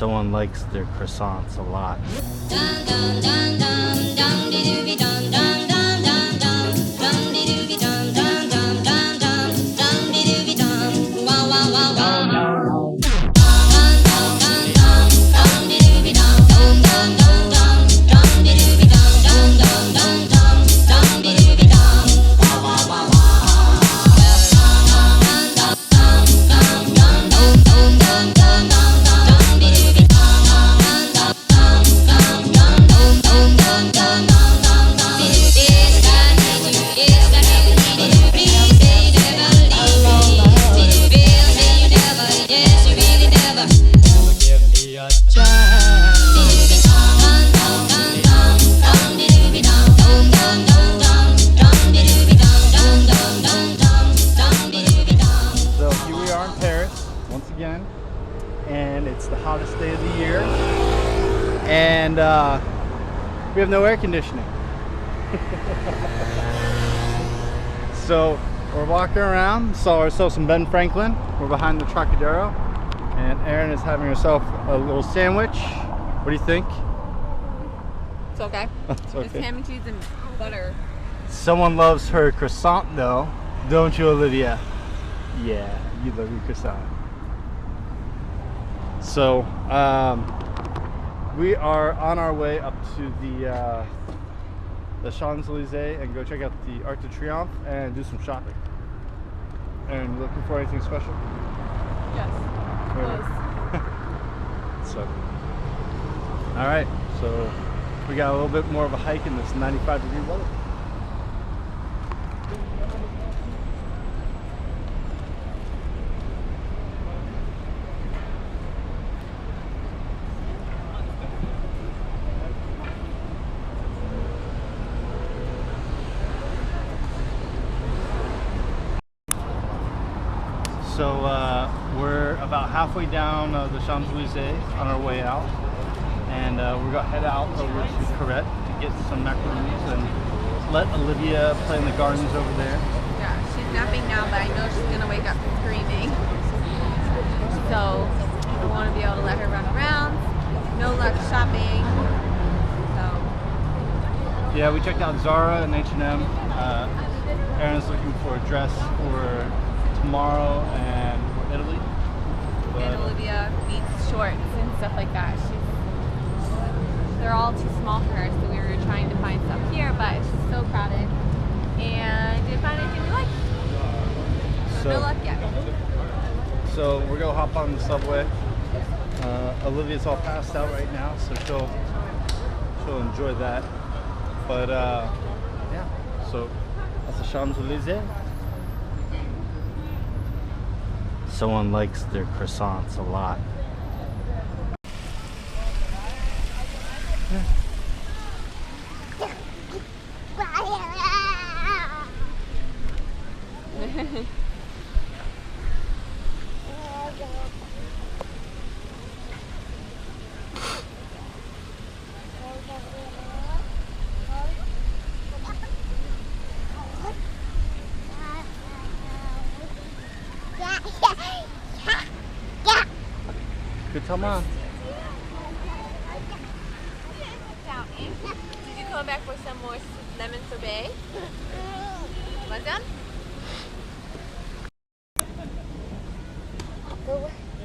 Someone likes their croissants a lot. And it's the hottest day of the year, and we have no air conditioning. So we're walking around, saw ourselves some Ben Franklin. We're behind the Trocadero, and Erin is having herself a little sandwich. What do you think? It's okay. It's okay. It's ham and cheese and butter. Someone loves her croissant though, don't you, Olivia? Yeah, you love your croissant. So we are on our way up to the Champs Elysée and go check out the Arc de Triomphe and do some shopping. And looking for anything special? Yes. So, all right. So we got a little bit more of a hike in this 95-degree weather. So we're about halfway down the Champs Elysée on our way out, and we're going to head out over to Corrette to get some macaroons and let Olivia play in the gardens over there. Yeah, she's napping now, but I know she's going to wake up screaming. So we want to be able to let her run around. No luck shopping. So yeah, we checked out Zara and H&M. Erin's looking for a dress for tomorrow and for Italy. And Olivia needs shorts and stuff like that. They're all too small for her, so we were trying to find stuff here, but it's just so crowded. And didn't find anything we like. So no luck yet. So we're gonna hop on the subway. Olivia's all passed out right now, so she'll enjoy that. But yeah, so that's the Champs Elysée. Someone likes their croissants a lot. Good time on. Did you come back for some more lemon sorbet? Want some?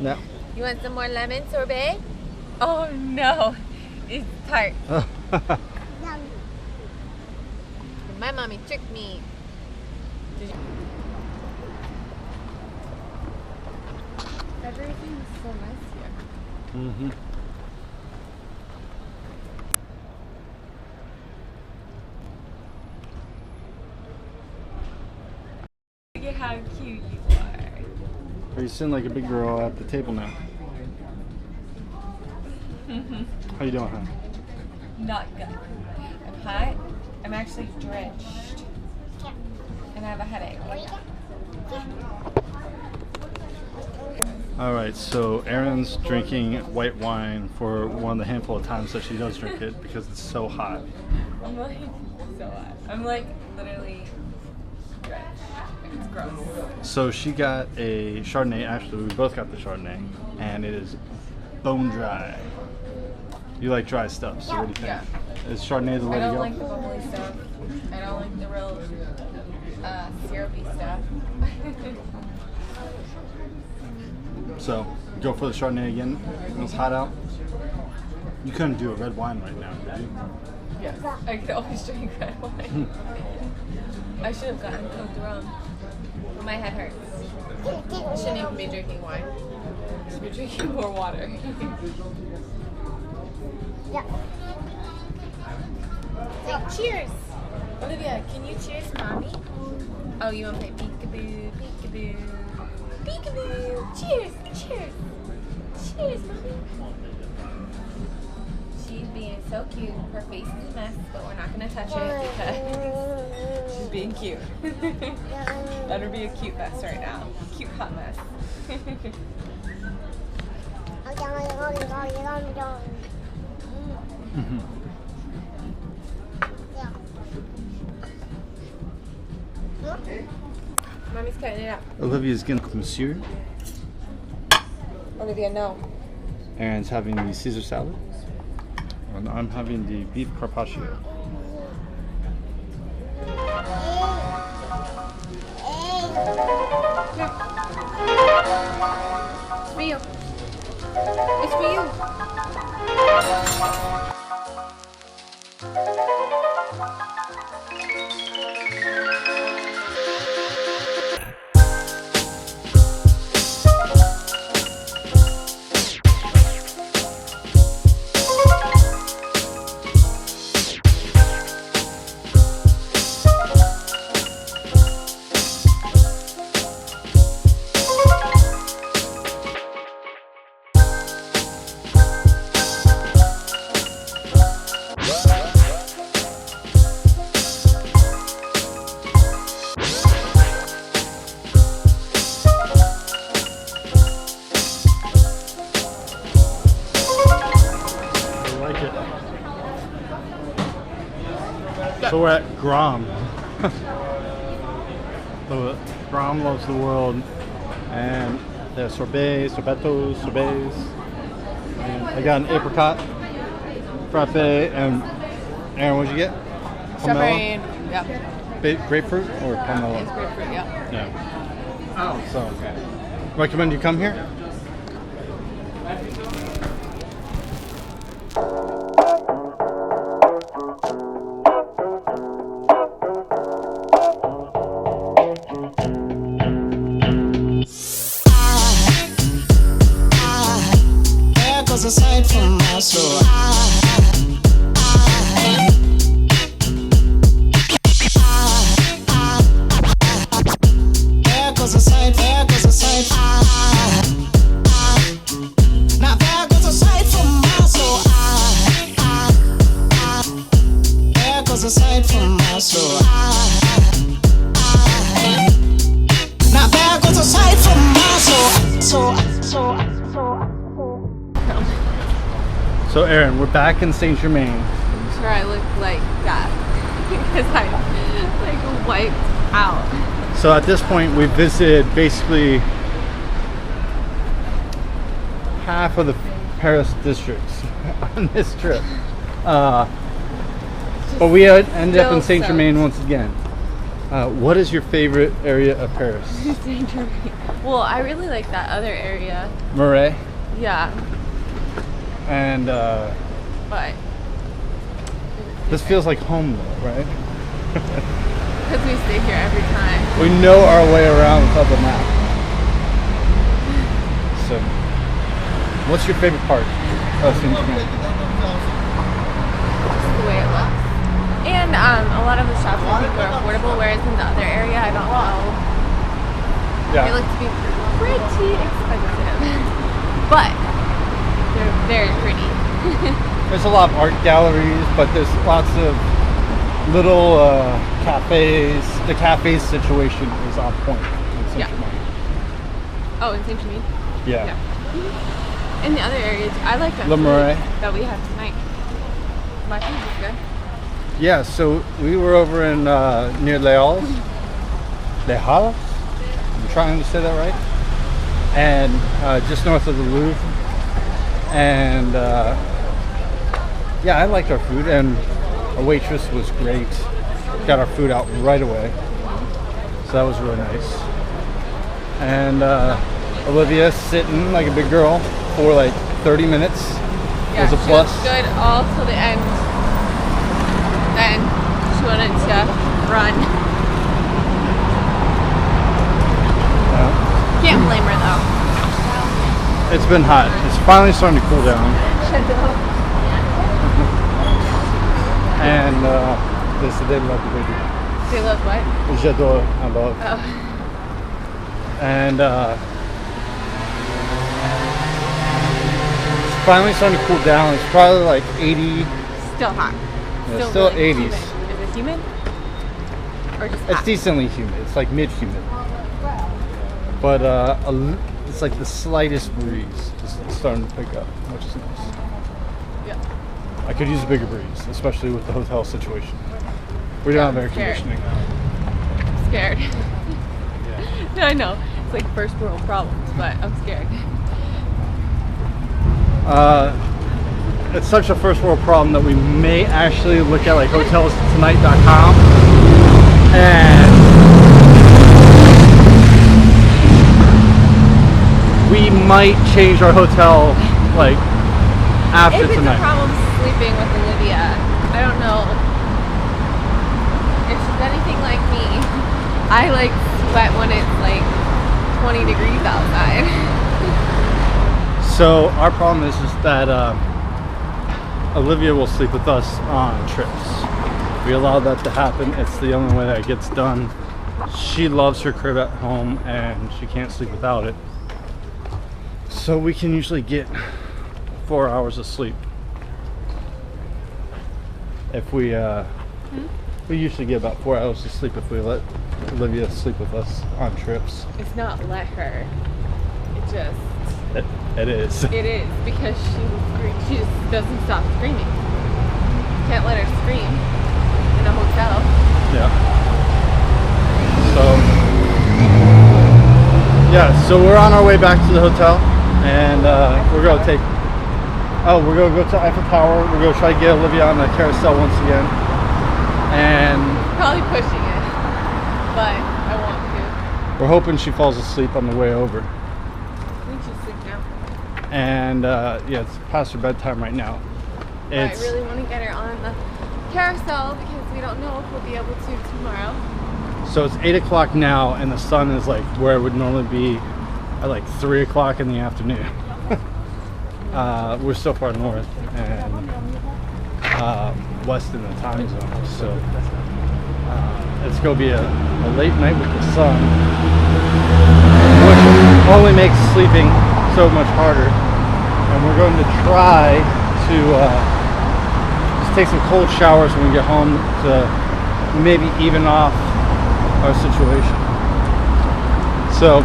No. You want some more lemon sorbet? Oh no, it's tart. My mommy tricked me. Everything is so nice here. Mm-hmm. Look at how cute you are. Are you sitting like a big girl at the table now? How you doing, huh? Not good. I'm hot. I'm actually drenched. And I have a headache. All right, so Erin's drinking white wine for one of the handful of times that she does drink it because it's so hot. I'm like so hot. I'm like literally drenched. It's gross. So she got a Chardonnay. Actually, we both got the Chardonnay, and it is bone dry. You like dry stuff, so what do you think? Yeah. Is Chardonnay the way I to don't go? like the bubbly stuff. I don't like the real syrupy stuff. So, go for the Chardonnay again. When it's hot out. You couldn't do a red wine right now, could you? Yes, I could always drink red wine. I should have gotten Coke rum. But my head hurts. I shouldn't even be drinking wine. I should be drinking more water. Yeah. Say cheers! Olivia, can you cheers, mommy? Oh, you want to play peekaboo, peekaboo, peekaboo? Cheers, cheers, cheers, mommy. She's being so cute. Her face is a mess, but we're not going to touch it because she's being cute. Let her be a cute mess right now. Cute hot mess. Mommy's cutting it up. Olivia's getting monsieur. Olivia, no. Aaron's having the Caesar salad. And I'm having the beef carpaccio. It's for you. It's for you. So we're at Grom. So Grom loves the world, and there's sorbets, sorbetos, sorbets. And I got an apricot frappe, and Aaron, what'd you get? Strawberry, yep. Grapefruit or pomelo? It's grapefruit, yeah. Yeah. Oh, so recommend you come here. Aside from my soul, there goes a sight, there goes a sight. Now there goes a sight from my soul. There goes a sight from my soul. Now there goes a sight from my soul. So Aaron, we're back in Saint Germain. I'm sure I look like that because I like wiped out. So at this point, we visited basically half of the Paris districts on this trip. But we ended up in Saint Germain once again. What is your favorite area of Paris? Saint Germain. Well, I really like that other area. Marais. Yeah. And But this feels like home though, right? because we stay here every time. We know our way around without the map. So, what's your favorite part of Saint Germain? Just the way it looks. And a lot of the shops I think are affordable, whereas in the other area, I don't know. They look to be pretty expensive. But they're very pretty. There's a lot of art galleries, but there's lots of little cafes. The cafe situation is on point in Saint Germain. Oh, in Saint Germain? Yeah. In the other areas, I like that Le food Marais. that we have tonight. My food is good. Yeah, so we were over in near Les Halles. Les Halles? I'm trying to say that right. And just north of the Louvre. And yeah, I liked our food, and our waitress was great. Got our food out right away, so that was really nice. And Olivia sitting like a big girl for like 30 minutes. Yeah, was a she plus. was good all till the end. Then she wanted to run. Can't blame her though. It's been hot. It's finally starting to cool down. And they love the baby. They love what? J'adore, I love. Oh. And it's finally starting to cool down. It's probably like 80. Still hot. Yeah, still really 80s. Humid. Is it humid? Or just It's hot? decently humid. It's like mid-humid. But it's like the slightest breeze is starting to pick up, which is nice. Yeah. I could use a bigger breeze, especially with the hotel situation. We don't have air conditioning. I'm scared. No, I know. It's like first world problems, but I'm scared. It's such a first world problem that we may actually look at like hotelstonight.com and we might change our hotel like after If it's tonight. a problem sleeping with Olivia, I don't know. If she's anything like me, I like sweat when it's like 20 degrees outside. So our problem is that Olivia will sleep with us on trips. We allow that to happen. It's the only way that it gets done. She loves her crib at home and she can't sleep without it. So we can usually get 4 hours of sleep. If we usually get about 4 hours of sleep if we let Olivia sleep with us on trips. It's not let her. It just... It is. It is, because she will scream. She just doesn't stop screaming. Can't let her scream in a hotel. Yeah. So we're on our way back to the hotel, and we're gonna go to Eiffel Tower. We're gonna try to get Olivia on the carousel once again, and Probably pushing it, but I want to. we're hoping she falls asleep on the way over. I think she's asleep now. And yeah, it's past her bedtime right now. I really want to get her on the carousel because we don't know if we'll be able to tomorrow. So it's 8 o'clock now, and the sun is like where it would normally be at like 3 o'clock in the afternoon. We're so far north and west in the time zone, so it's going to be a late night with the sun, which only makes sleeping so much harder. And we're going to try to just take some cold showers when we get home to maybe even off our situation. So,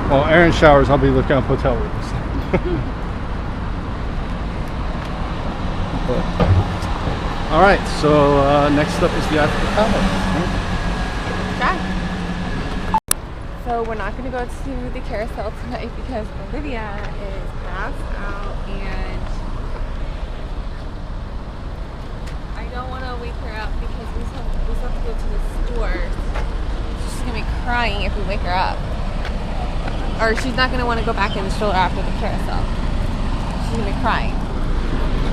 while Aaron showers, I'll be looking up hotel rooms. All right, so next up is the Eiffel Tower. Okay. So we're not going to go to the carousel tonight because Olivia is passed out and I don't want to wake her up because we still have to go to the store. She's going to be crying if we wake her up. Or she's not going to want to go back in the stroller after the carousel. She's going to be crying.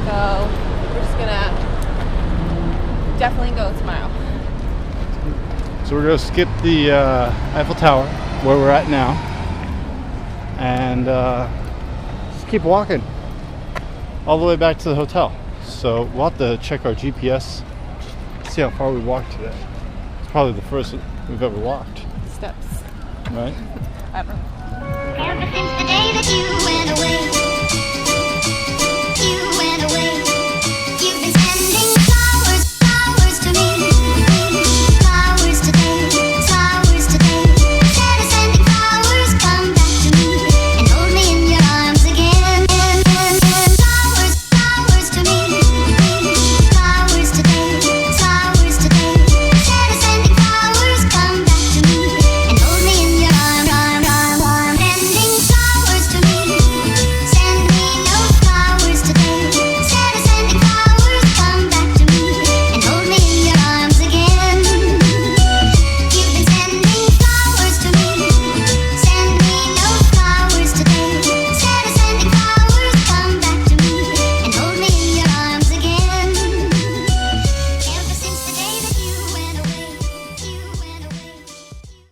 So we're just going to definitely go tomorrow. So we're going to skip the Eiffel Tower, where we're at now, and just keep walking all the way back to the hotel. So we'll have to check our GPS, see how far we walked today. It's probably the first we've ever walked. Steps. Right? I don't know. Ever since the day that you